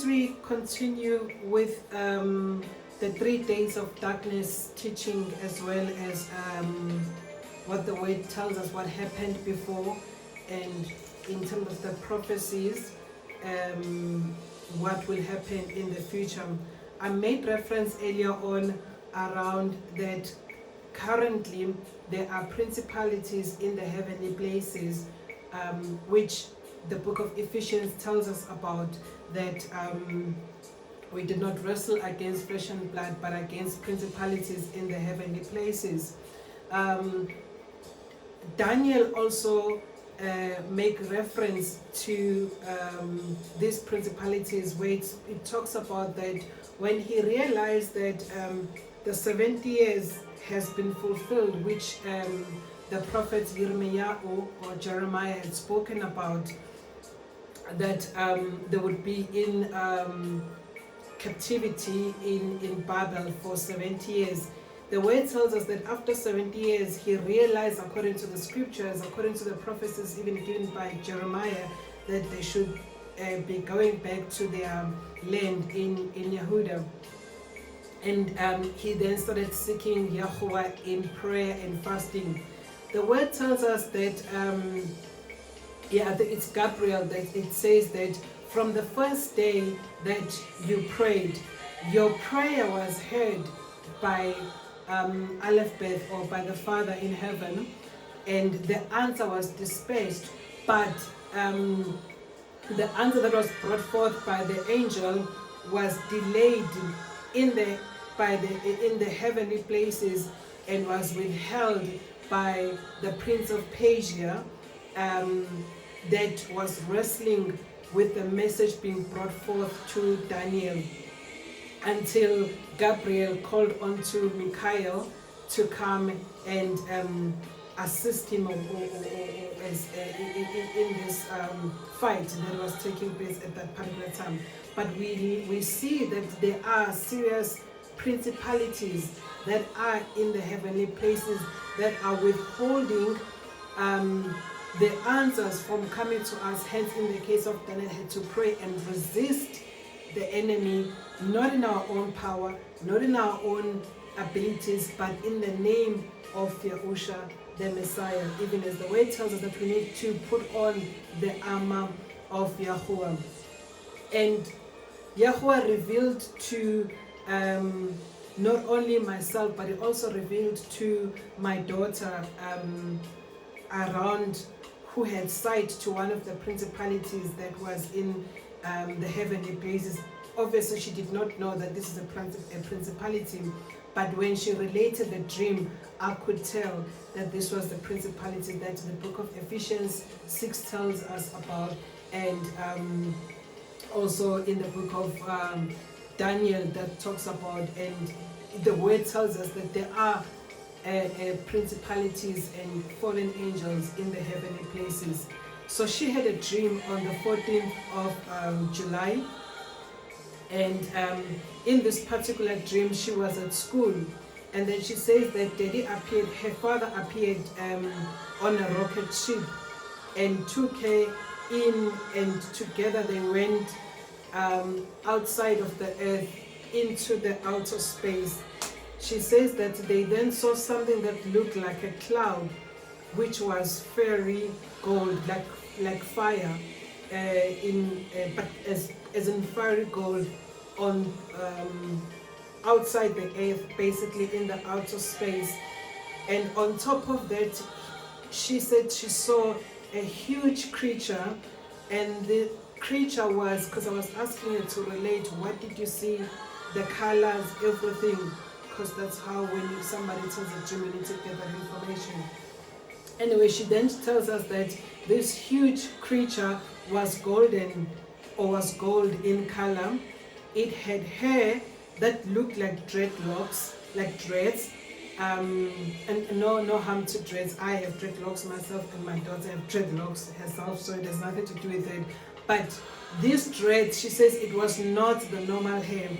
we continue with the 3 days of darkness teaching, as well as what the word tells us, what happened before, and in terms of the prophecies, what will happen in the future. I made reference earlier on around that currently there are principalities in the heavenly places, which the book of Ephesians tells us about, that we did not wrestle against flesh and blood, but against principalities in the heavenly places. Daniel also make reference to these principalities, where it talks about that when he realized that the 70 years has been fulfilled, which the prophet Jeremiah had spoken about, that they would be in captivity in Babel for 70 years. The word tells us that after 70 years, he realized, according to the scriptures, according to the prophecies even given by Jeremiah, that they should be going back to their land in Yehuda. And he then started seeking Yahweh in prayer and fasting. The word tells us that, it's Gabriel, that it says that from the first day that you prayed, your prayer was heard by Aleph Beth, or by the Father in heaven, and the answer was dispatched. But the answer that was brought forth by the angel was delayed in the heavenly places, and was withheld by the prince of Persia, that was wrestling with the message being brought forth to Daniel, until Gabriel called onto Michael to come and assist him in this fight that was taking place at that particular time. But we see that there are serious principalities that are in the heavenly places that are withholding the answers from coming to us. Hence, in the case of Daniel, had to pray and resist the enemy, not in our own power, not in our own abilities, but in the name of Yahusha, the Messiah, even as the word tells us that we need to put on the armor of Yahuwah. And Yahuwah revealed to not only myself, but it also revealed to my daughter around, who had sight to one of the principalities that was in the heavenly places. Obviously, she did not know that this is a principality, but when she related the dream, I could tell that this was the principality that the book of Ephesians 6 tells us about, and also in the book of Daniel that talks about, and the word tells us that there are principalities and fallen angels in the heavenly places. So she had a dream on the 14th of July, and in this particular dream she was at school, and then she says that her father appeared on a rocket ship and took her in, and together they went outside of the earth into the outer space. She says that they then saw something that looked like a cloud, which was fiery gold, like fire, but as in fiery gold on outside the earth, basically in the outer space. And on top of that, she said she saw a huge creature, and the creature was, because I was asking her to relate, what did you see, the colors, everything, because that's how when somebody tells a dream, you need to get that information. Anyway, she then tells us that this huge creature was golden, or was gold in color. It had hair that looked like dreadlocks, like dreads, and no harm to dreads. I have dreadlocks myself, and my daughter have dreadlocks herself, so it has nothing to do with it. But these dreads, she says, it was not the normal hair.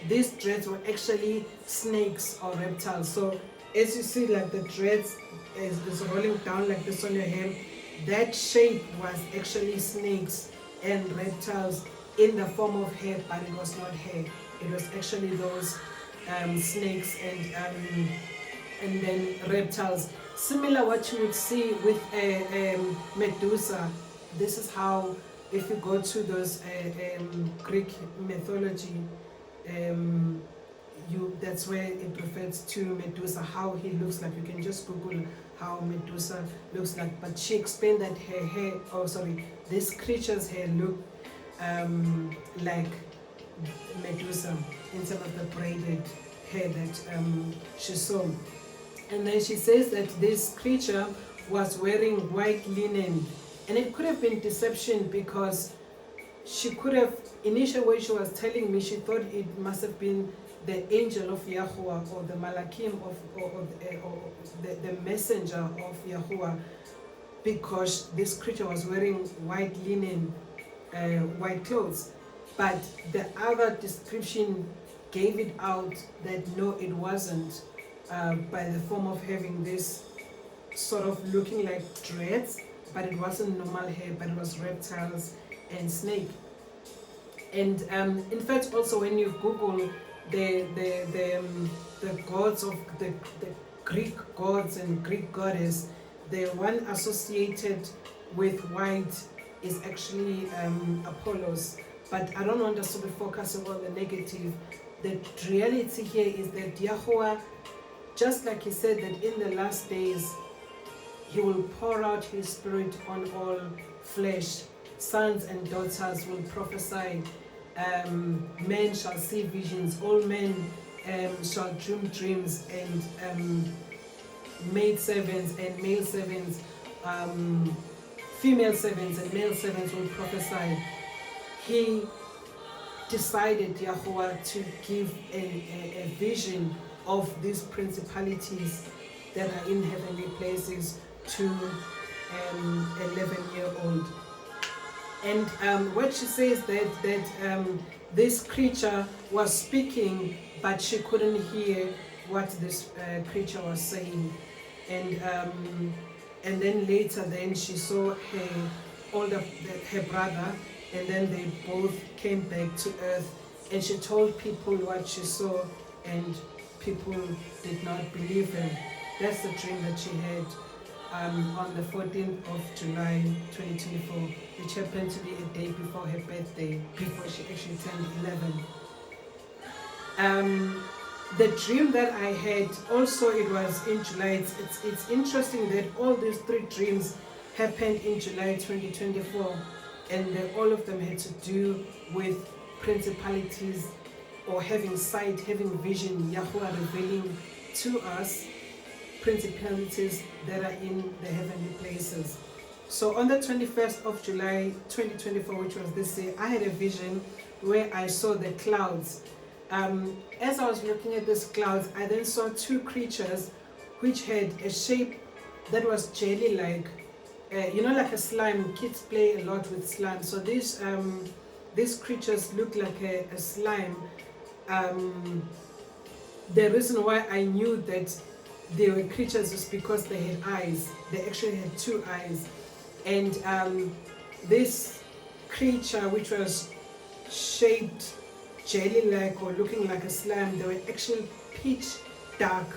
These dreads were actually snakes or reptiles. So as you see, like the dreads is rolling down like this on your hair, that shape was actually snakes and reptiles in the form of hair, but it was not hair. It was actually those snakes and then reptiles. Similar what you would see with a Medusa. This is how, if you go to those Greek mythology, that's where it refers to Medusa, how he looks like. You can just Google how Medusa looks like. But she explained that her hair, this creature's hair looked like Medusa in terms of the braided hair that she saw. And then she says that this creature was wearing white linen, and it could have been deception, because she could have, initially when she was telling me, she thought it must have been the angel of Yahuwah, or the Malakim or the messenger of Yahuwah, because this creature was wearing white linen, white clothes. But the other description gave it out that no, it wasn't, by the form of having this sort of looking like dreads, but it wasn't normal hair, but it was reptiles and snake. And in fact, also when you Google the gods of the Greek gods and Greek goddess, the one associated with white is actually Apollos. But I don't want us to be focusing on the negative. The reality here is that Yahuwah, just like he said that in the last days, he will pour out his spirit on all flesh. Sons and daughters will prophesy. Men shall see visions. All men shall dream dreams. And maid servants and male servants, female servants and male servants will prophesy. He decided, Yahuwah, to give a vision of these principalities that are in heavenly places to an 11-year-old. And what she says that this creature was speaking, but she couldn't hear what this creature was saying. And then later, then she saw her brother, and then they both came back to earth. And she told people what she saw, and people did not believe her. That's the dream that she had on the 14th of July 2024, which happened to be a day before her birthday, before she actually turned 11. The dream that I had, also it was in July. It's interesting that all these three dreams happened in July 2024, and all of them had to do with principalities, or having sight, having vision, Yahuwah revealing to us principalities that are in the heavenly places. So on the 21st of July 2024, which was this year, I had a vision where I saw the clouds. As I was looking at these clouds, I then saw two creatures which had a shape that was jelly-like, like a slime. Kids play a lot with slime. So these creatures look like a slime. The reason why I knew that they were creatures was because they had eyes. They actually had two eyes. And this creature, which was shaped jelly-like or looking like a slime, they were actually pitch dark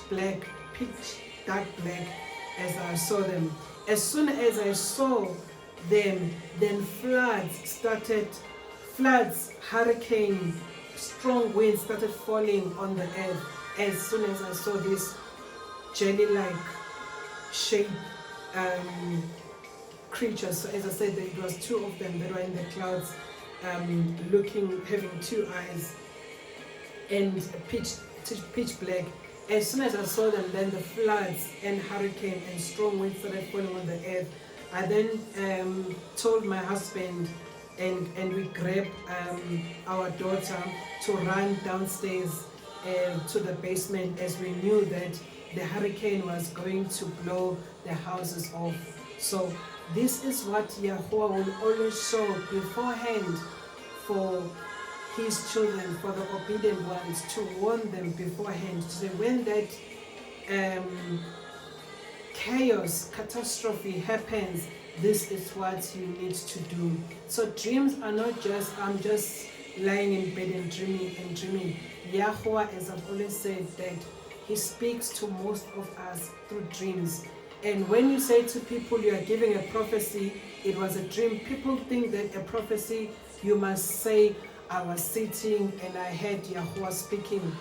black as I saw them. As soon as I saw them, then floods, hurricane, strong winds started falling on the earth. As soon as I saw this jelly-like shape creatures, so as I said, it was two of them that were in the clouds, having two eyes and pitch black. As soon as I saw them, then the floods and hurricane and strong winds started falling on the earth. I then told my husband, and we grabbed our daughter to run downstairs to the basement, as we knew that the hurricane was going to blow the houses off. So this is what Yahuwah will always show beforehand for his children, for the obedient ones, to warn them beforehand, to say when that chaos, catastrophe happens, this is what you need to do. So dreams are not just, I'm just lying in bed and dreaming. Yahweh, as I've always said, that He speaks to most of us through dreams. And when you say to people you are giving a prophecy, it was a dream, people think that a prophecy, you must say, I was sitting and I heard Yahweh speaking.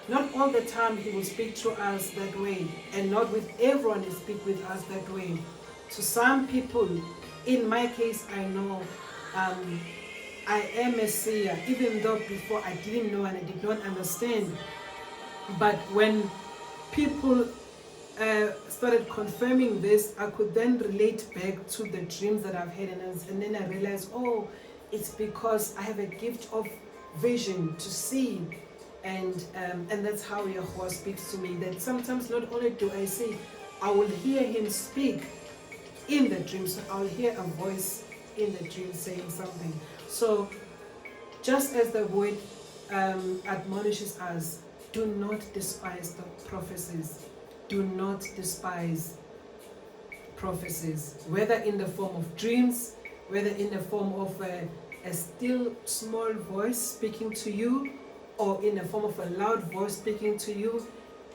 Not all the time He will speak to us that way, and not with everyone He speak with us that way. To some people, in my case, I know I am a seer, even though before I didn't know and I did not understand. But when people started confirming this, I could then relate back to the dreams that I've had, and then I realized, oh, it's because I have a gift of vision to see. And that's how Yahweh speaks to me, that sometimes not only do I see, I will hear Him speak in the dream. So I'll hear a voice in the dream saying something. So just as the word admonishes us, do not despise the prophecies. Do not despise prophecies, whether in the form of dreams, whether in the form of a still small voice speaking to you, or in the form of a loud voice speaking to you,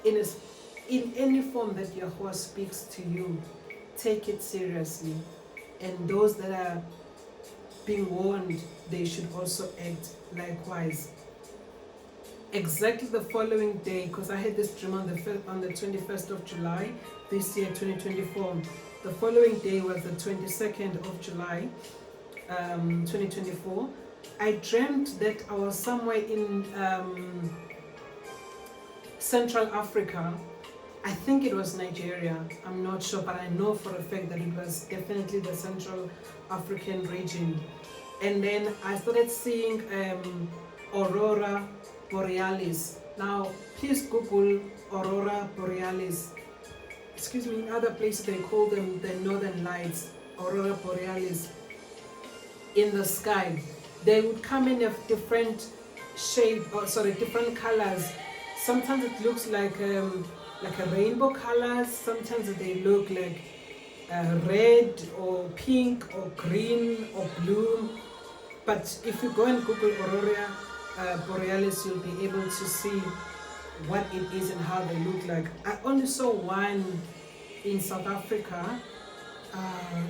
in any form that Yahweh speaks to you, take it seriously. And those that are being warned, they should also act likewise. Exactly the following day, because I had this dream on the 21st of July, this year, 2024. The following day was the 22nd of July, 2024. I dreamt that I was somewhere in Central Africa. I think it was Nigeria, I'm not sure, but I know for a fact that it was definitely the Central African region. And then I started seeing Aurora Borealis. Now, please Google Aurora Borealis. Excuse me, in other places they call them the Northern Lights, Aurora Borealis, in the sky. They would come in a different shape, different colors. Sometimes it looks like a rainbow colors. Sometimes they look like red or pink or green or blue. But if you go and Google Aurora Borealis, you'll be able to see what it is and how they look like. I only saw one in South Africa.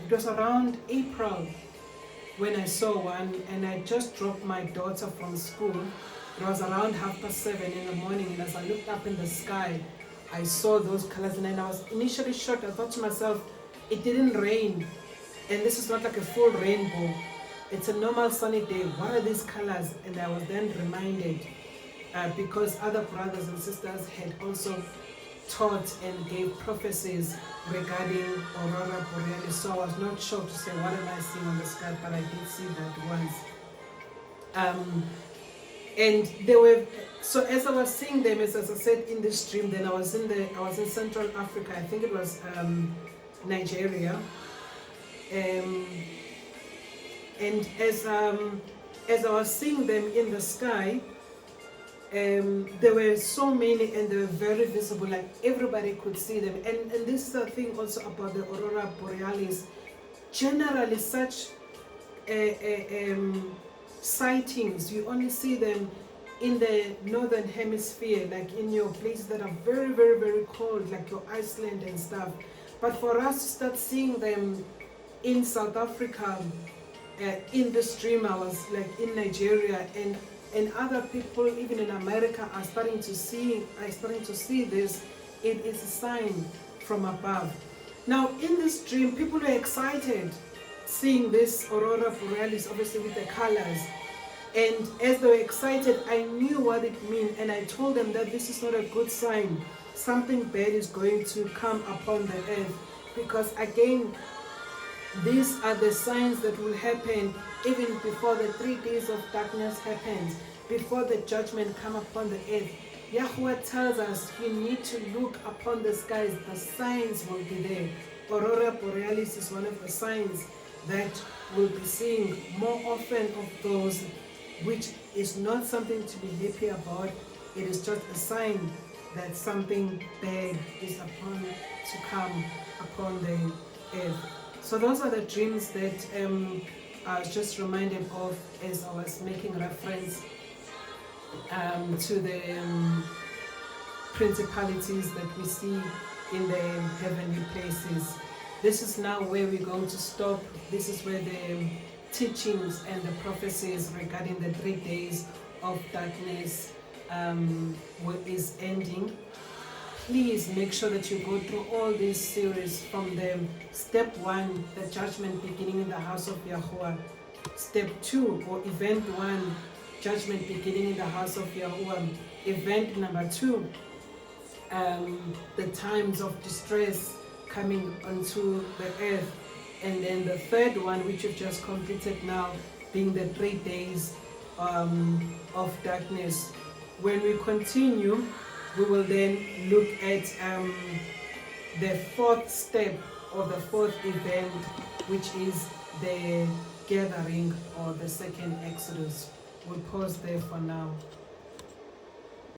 It was around April when I saw one, and I just dropped my daughter from school. It was around 7:30 in the morning, and as I looked up in the sky, I saw those colors, and then I was initially shocked. I thought to myself, it didn't rain, and this is not like a full rainbow. It's a normal sunny day. What are these colors? And I was then reminded, because other brothers and sisters had also taught and gave prophecies regarding Aurora Borealis. So I was not shocked to say, what am I seeing on the sky? But I did see that once. And they were, so as I was seeing them, as I said in this dream, then I was in Central Africa. I think it was Nigeria. And as I was seeing them in the sky, there were so many, and they were very visible, like everybody could see them. And this is the thing also about the Aurora Borealis. Generally, such sightings, you only see them in the northern hemisphere, like in your places that are very, very, very cold, like your Iceland and stuff. But for us to start seeing them in South Africa, in this dream, I was like in Nigeria, and other people even in America are starting to see this. It is a sign from above. Now in this dream, people were excited seeing this Aurora Borealis, obviously with the colors. And as they were excited, I knew what it meant, and I told them that this is not a good sign. Something bad is going to come upon the earth, because again, these are the signs that will happen even before the 3 days of darkness happens, before the judgment come upon the earth. Yahweh tells us you need to look upon the skies. The signs will be there. Aurora Borealis is one of the signs that we'll be seeing more often of those, which is not something to be happy about. It is just a sign that something bad is upon to come. upon the earth. So those are the dreams that I was just reminded of as I was making reference to the principalities that we see in the heavenly places. This is now where we're going to stop. This is where the teachings and the prophecies regarding the 3 days of darkness is ending. Please make sure that you go through all these series from the step 1, the judgment beginning in the house of Yahuwah. Step 2, or event 1, judgment beginning in the house of Yahuwah. Event number 2, the times of distress coming onto the earth. And then the third one, which we've just completed now, being the 3 days of darkness. When we continue, we will then look at the 4th step or the 4th event, which is the gathering or the second Exodus. We'll pause there for now.